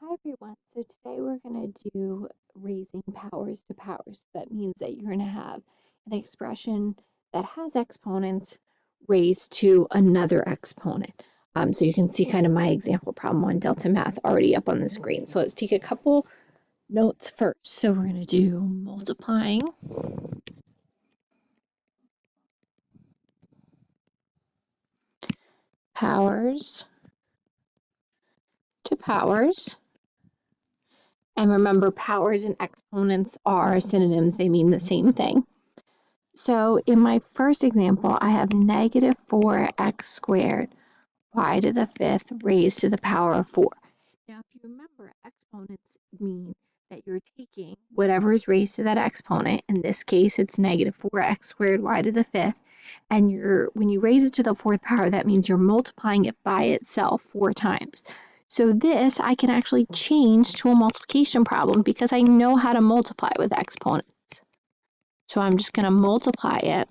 Hi everyone. So today we're going to do raising powers to powers. That means that you're going to have an expression that has exponents raised to another exponent. So you can see kind of my example problem on Delta Math already up on the screen. So let's take a couple notes first. So we're going to do multiplying powers to powers. And remember, powers and exponents are synonyms. They mean the same thing. So in my first example, I have negative 4x squared y to the fifth raised to the power of 4. Now, if you remember, exponents mean that you're taking whatever is raised to that exponent. In this case, it's negative 4x squared y to the fifth. And when you raise it to the fourth power, that means you're multiplying it by itself 4 times. So this I can actually change to a multiplication problem because I know how to multiply with exponents. So I'm just going to multiply it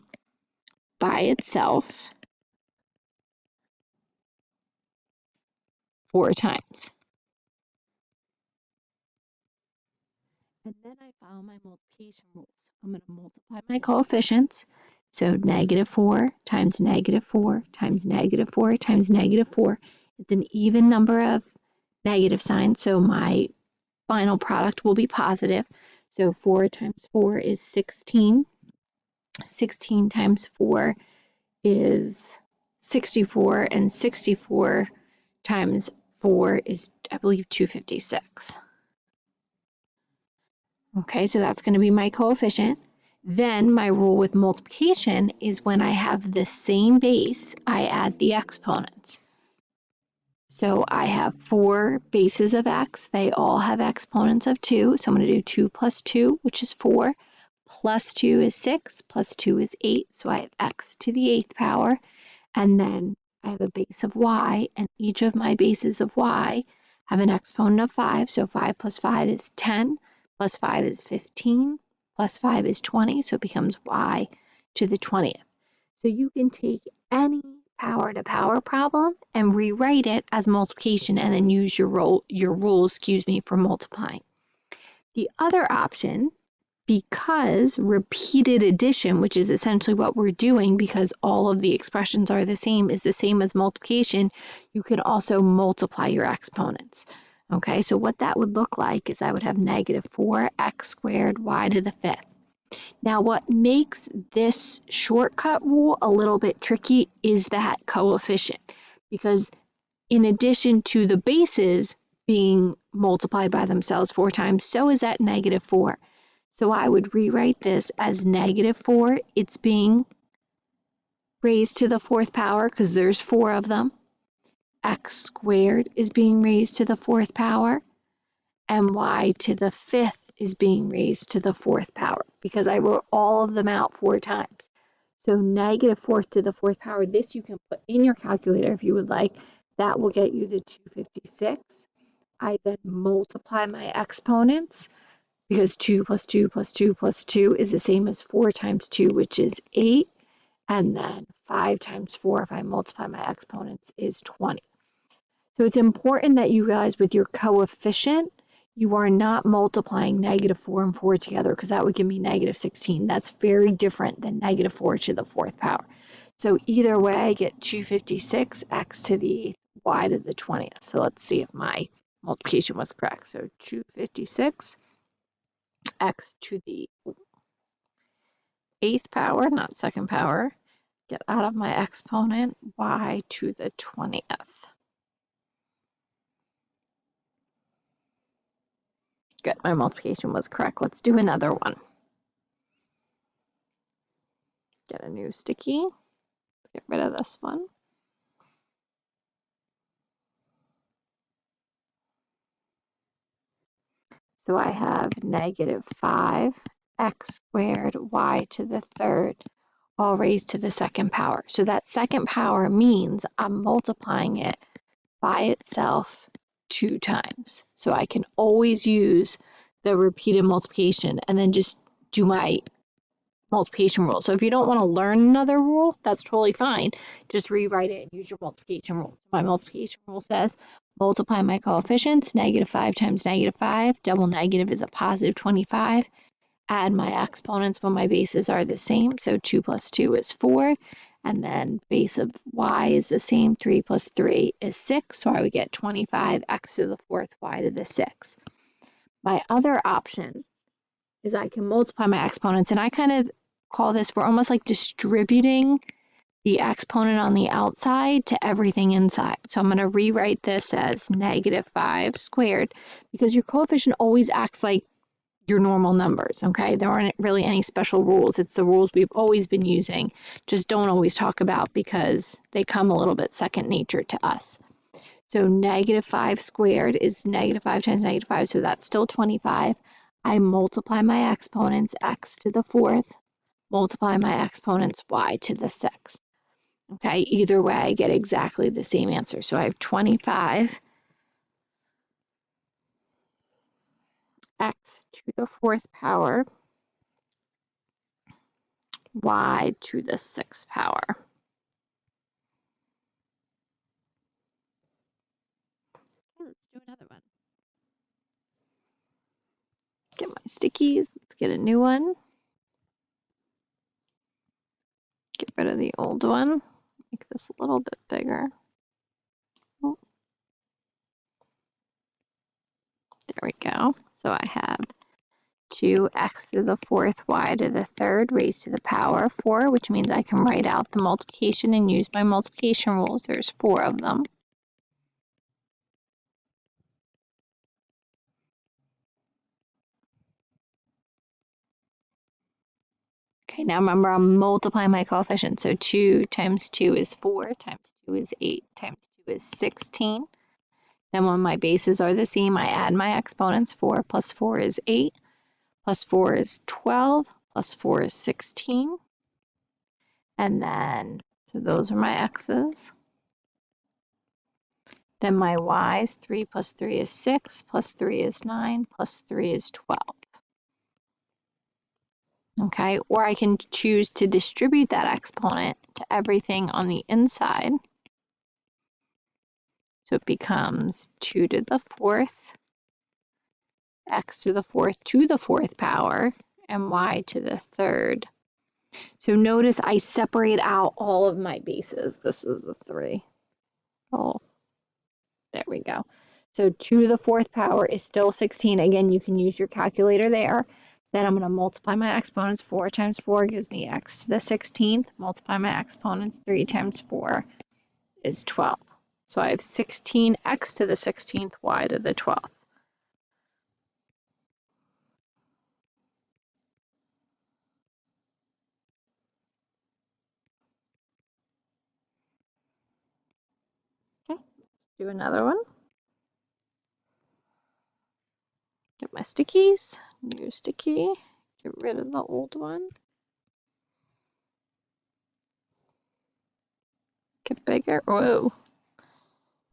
by itself 4 times. And then I follow my multiplication rules. I'm going to multiply my coefficients. So negative 4 times negative 4 times negative 4 times negative 4. It's an even number of negative signs, so my final product will be positive. So 4 times 4 is 16. 16 times 4 is 64, and 64 times 4 is, I believe, 256. Okay, so that's going to be my coefficient. Then my rule with multiplication is when I have the same base, I add the exponents. So I have 4 bases of x. They all have exponents of 2. So I'm going to do 2 plus 2, which is 4, plus 2 is 6, plus 2 is 8. So I have x to the 8th power. And then I have a base of y, and each of my bases of y have an exponent of 5. So 5 plus 5 is 10, plus 5 is 15, plus 5 is 20. So it becomes y to the 20th. So you can take any power to power problem and rewrite it as multiplication and then use your rule, for multiplying. The other option, because repeated addition, which is essentially what we're doing because all of the expressions are the same, is the same as multiplication, you can also multiply your exponents. Okay, so what that would look like is I would have negative 4x squared y to the fifth. Now, what makes this shortcut rule a little bit tricky is that coefficient, because in addition to the bases being multiplied by themselves 4 times, so is that negative 4. So I would rewrite this as negative 4. It's being raised to the fourth power because there's 4 of them. X squared is being raised to the fourth power. And y to the fifth is being raised to the fourth power because I wrote all of them out 4 times. So negative 4 to the fourth power, this you can put in your calculator if you would like. That will get you the 256. I then multiply my exponents because 2 plus 2 plus 2 plus 2 is the same as 4 times 2, which is 8. And then 5 times 4, if I multiply my exponents, is 20. So it's important that you realize with your coefficient, you are not multiplying negative 4 and 4 together because that would give me negative 16. That's very different than negative 4 to the fourth power. So either way, I get 256 x to the y to the 20th. So let's see if my multiplication was correct. So 256 x to the 8th power, not second power, get out of my exponent, y to the 20th. Good, my multiplication was correct. Let's do another one. Get a new sticky, get rid of this one. So I have negative 5x squared y to the third, all raised to the second power. So that second power means I'm multiplying it by itself 2 times. So I can always use the repeated multiplication and then just do my multiplication rule. So if you don't want to learn another rule, that's totally fine. Just rewrite it and use your multiplication rule. My multiplication rule says Multiply my coefficients, -5 times -5, double negative is a positive 25. Add my exponents when my bases are the same, so 2 plus 2 is 4, and then base of y is the same, 3 plus 3 is 6, so I would get 25 x to the fourth y to the 6. My other option is I can multiply my exponents, and I kind of call this, we're almost like distributing the exponent on the outside to everything inside. So I'm going to rewrite this as -5 squared, because your coefficient always acts like your normal numbers, okay? There aren't really any special rules. It's the rules we've always been using, just don't always talk about because they come a little bit second nature to us. So -5 squared is -5 times -5, so that's still 25. I multiply my exponents, x to the fourth, multiply my exponents, y to the sixth. Okay, either way, I get exactly the same answer. So I have 25 x to the fourth power, y to the sixth power. Okay, let's do another one. Get my stickies. Let's get a new one. Get rid of the old one. Make this a little bit bigger. Oh, there we go. So I have 2x to the fourth, y to the third, raised to the power of 4, which means I can write out the multiplication and use my multiplication rules. There's 4 of them. Okay, now remember I'm multiplying my coefficients. So 2 times 2 is 4, times 2 is 8, times 2 is 16. Then when my bases are the same, I add my exponents. 4 plus 4 is 8, plus 4 is 12, plus 4 is 16. And then, so those are my x's. Then my y's, 3 plus 3 is 6, plus 3 is 9, plus 3 is 12. Okay, or I can choose to distribute that exponent to everything on the inside. So it becomes 2 to the fourth, x to the fourth power, and y to the third. So notice I separate out all of my bases. This is a 3. Oh, there we go. So 2 to the fourth power is still 16. Again, you can use your calculator there. Then I'm going to multiply my exponents. 4 times 4 gives me x to the 16th. Multiply my exponents. 3 times 4 is 12. So I have 16x to the 16th, y to the 12th. Okay, let's do another one. Get my stickies, new sticky, get rid of the old one. Get bigger, whoa.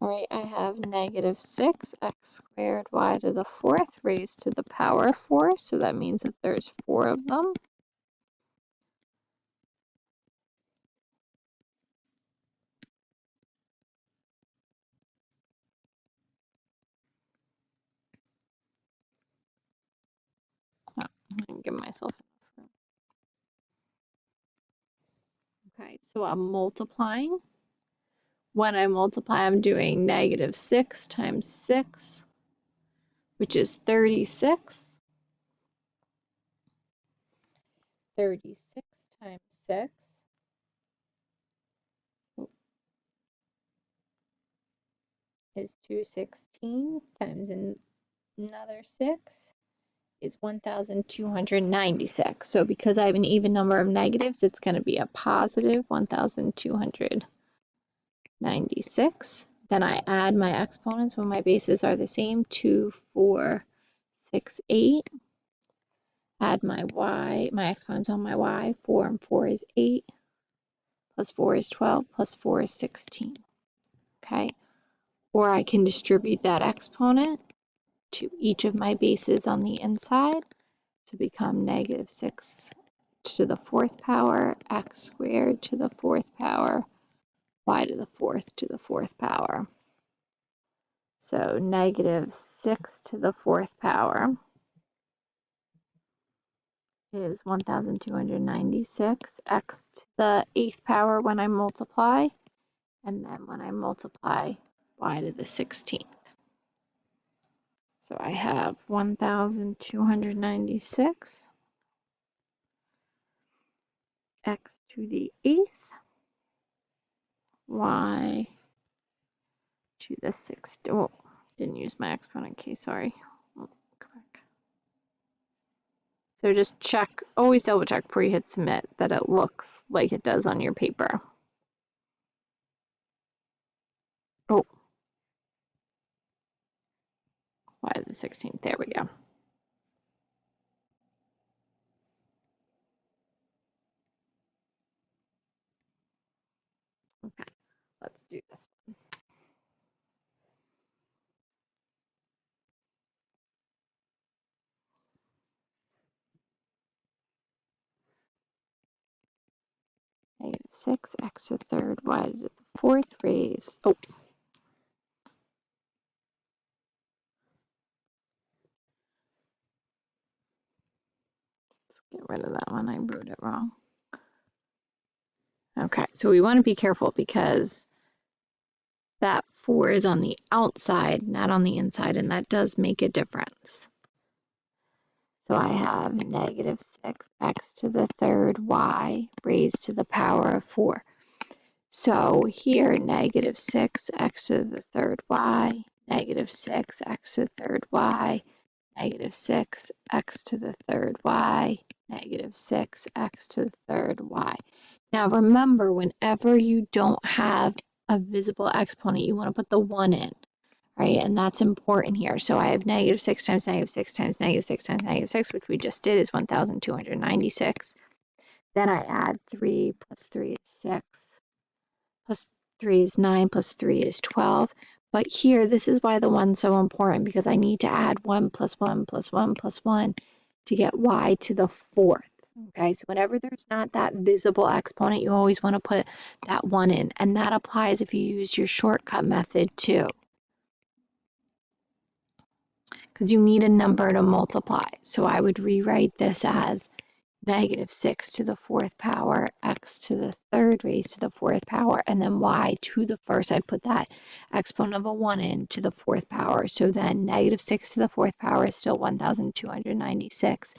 All right, I have -6 x squared y to the fourth raised to the power of 4, so that means that there's 4 of them. Oh, I didn't give myself enough room. Okay, so I'm multiplying. When I multiply, I'm doing -6 times 6, which is 36. 36 times 6 is 216 times another 6 is 1,296. So because I have an even number of negatives, it's going to be a positive 1,296. Then I add my exponents when my bases are the same, 2, 4, 6, 8. Add my y, my exponents on my y, 4 and 4 is 8, plus 4 is 12, plus 4 is 16. Okay, or I can distribute that exponent to each of my bases on the inside to become -6 to the fourth power, x squared to the fourth power, y to the fourth power. So negative 6 to the 4th power is 1,296. X to the 8th power when I multiply, and then when I multiply y to the 16th. So I have 1,296 x to the 8th, y to the 6th. Oh, didn't use my exponent case, sorry. Oh, go back. So just check, always double check before you hit submit that it looks like it does on your paper. Oh, y to the 16th, there we go. Okay, let's do this one. Negative 6 x to the 3rd, y to the 4th raised. Oh, let's get rid of that one. I wrote it wrong. Okay, so we want to be careful because that 4 is on the outside, not on the inside, and that does make a difference. So I have negative 6x to the 3rd y raised to the power of 4. So here, negative 6x to the 3rd y, negative 6x to the 3rd y, negative 6x to the 3rd y, negative 6x to the 3rd y. Now remember, whenever you don't have a visible exponent, you want to put the 1 in, right? And that's important here. So I have negative 6 times negative 6 times negative 6 times negative 6, which we just did, is 1,296. Then I add 3 plus 3 is 6, plus 3 is 9, plus 3 is 12. But here, this is why the 1's so important, because I need to add 1 plus 1 plus 1 plus 1 to get y to the 4th. Okay, so whenever there's not that visible exponent, you always want to put that 1 in. And that applies if you use your shortcut method too, because you need a number to multiply. So I would rewrite this as negative 6 to the 4th power, x to the 3rd raised to the 4th power, and then y to the 1st. I'd put that exponent of a 1 in to the 4th power. So then negative 6 to the 4th power is still 1,296.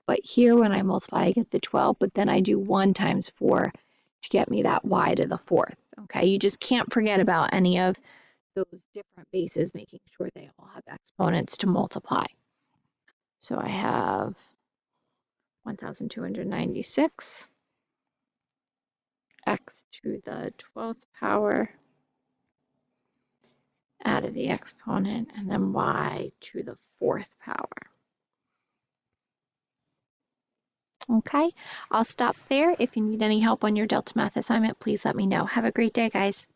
But here when I multiply, I get the 12, but then I do 1 times 4 to get me that y to the 4th. Okay, you just can't forget about any of those different bases, making sure they all have exponents to multiply. So I have 1,296 x to the 12th power, added the exponent, and then y to the 4th power. Okay, I'll stop there. If you need any help on your Delta Math assignment, please let me know. Have a great day, guys.